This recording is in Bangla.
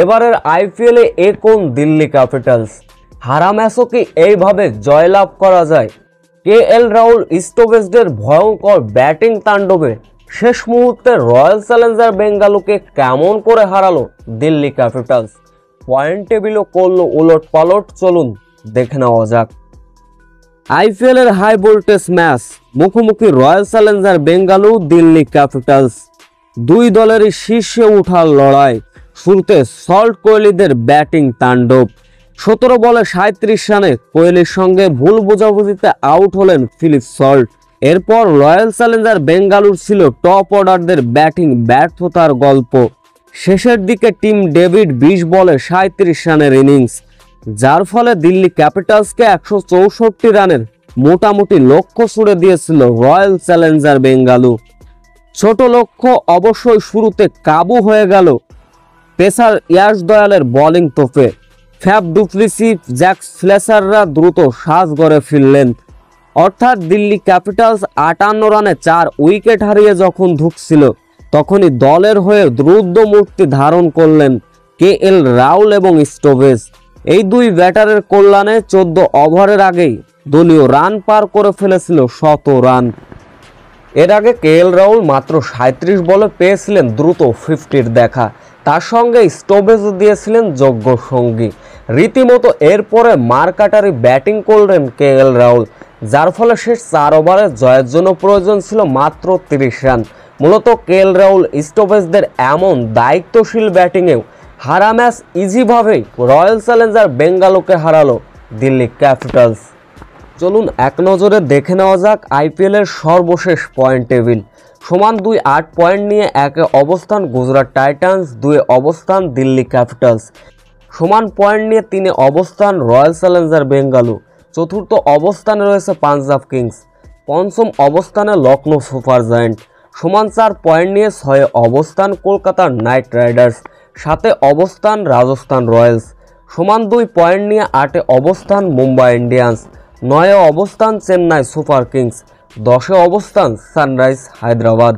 এবারের আইপিএলে এ কোন দিল্লি ক্যাপিটালস? হারা ম্যাচও কি এইভাবে জয়লাভ করা যায়? কেএল রাহুল স্টোভেজদের ভয়ঙ্কর ব্যাটিং তাণ্ডবে শেষ মুহূর্তে রয়্যাল চ্যালেঞ্জার বেঙ্গালুরুকে কেমন করে হারালো দিল্লি ক্যাপিটালস? পয়েন্ট টেবিলও করলো উলটপালট, চলুন দেখে নেওয়া যাক। আইপিএলের হাই ভোল্টেজ ম্যাচ, মুখোমুখি royal Challenger Bengaluru Delhi Capitals. দুই দলেরই শীর্ষে ওঠার লড়াই। শুরুতে সল্ট কোহলিদের ব্যাটিং তাণ্ডব। 17 বলে 37 রানে কোহলির সঙ্গে ভুল বোঝাবুঝিতে আউট হলেন ফিলিপ সল্ট। এরপর রয়্যাল চ্যালেঞ্জার বেঙ্গালুরু ছিল টপ অর্ডারদের ব্যাটিং ব্যর্থতার গল্প। শেষের দিকে টিম ডেভিড 20 বলে 37 রানের ইনিংস, যার ফলে দিল্লি ক্যাপিটালসকে 164 রানের মোটামুটি লক্ষ্য ছুড়ে দিয়েছিল রয়্যাল চ্যালেঞ্জার বেঙ্গালুরু। ছোট লক্ষ্য অবশ্যই শুরুতে কাবু হয়ে গেল পেসার ইয়াশ দয়ালের বোলিং তোপে। ফ্যাব ডুপ্লেসি, জ্যাক ফ্লেচাররা দ্রুত সাজ গড়ে ফিরলেন। অর্থাৎ দিল্লি ক্যাপিটালস 58 রানে 4 উইকেট হারিয়ে যখন ঢুকছিল, তখনই দলের হয়ে দ্রুত মূর্তি ধারণ করলেন কেএল রাহুল এবং স্টোভেজ। এই দুই ব্যাটারের কল্যাণে 14 ওভারের আগেই দলীয় রান পার করে ফেলেছিল 100 রান। এর আগে কেএল রাহুল মাত্র 37 বলে পেয়েছিলেন দ্রুত 50-র দেখা, তার সঙ্গে স্টোভেজও দিয়েছিলেন যোগ্য সঙ্গী। রীতিমতো এরপরে মারকাটারি ব্যাটিং করলেন কেএল রাহুল, যার ফলে শেষ 4 ওভারে জয়ের জন্য প্রয়োজন ছিল মাত্র 30 রান। মূলত কেএল রাহুল স্টোভেজদের এমন দায়িত্বশীল ব্যাটিংয়েও হারা ম্যাচ ইজিভাবেই রয়্যাল চ্যালেঞ্জার বেঙ্গালুরুকে হারালো দিল্লি ক্যাপিটালস। চলুন এক নজরে দেখে নেওয়া যাক আইপিএলের সর্বশেষ পয়েন্ট টেবিল। সমান 2 8 পয়েন্ট নিয়ে 1-এ অবস্থান গুজরাট টাইটান্স, 2-এ অবস্থান দিল্লি ক্যাপিটালস। সমান পয়েন্ট নিয়ে 3-এ অবস্থান রয়্যাল চ্যালেঞ্জার বেঙ্গালুরু। চতুর্থ অবস্থানে রয়েছে পাঞ্জাব কিংস। পঞ্চম অবস্থানে লখনৌ সুপার জায়ান্ট। সমান 4 পয়েন্ট নিয়ে 6-এ অবস্থান কলকাতা নাইট রাইডার্স। 7-এ অবস্থান রাজস্থান রয়্যালস। সমান 2 পয়েন্ট নিয়ে 8-এ অবস্থান মুম্বাই ইন্ডিয়ান্স। 9-এ অবস্থান চেন্নাই সুপার কিংস। 10-এ অবস্থান সানরাইজ হায়দ্রাবাদ।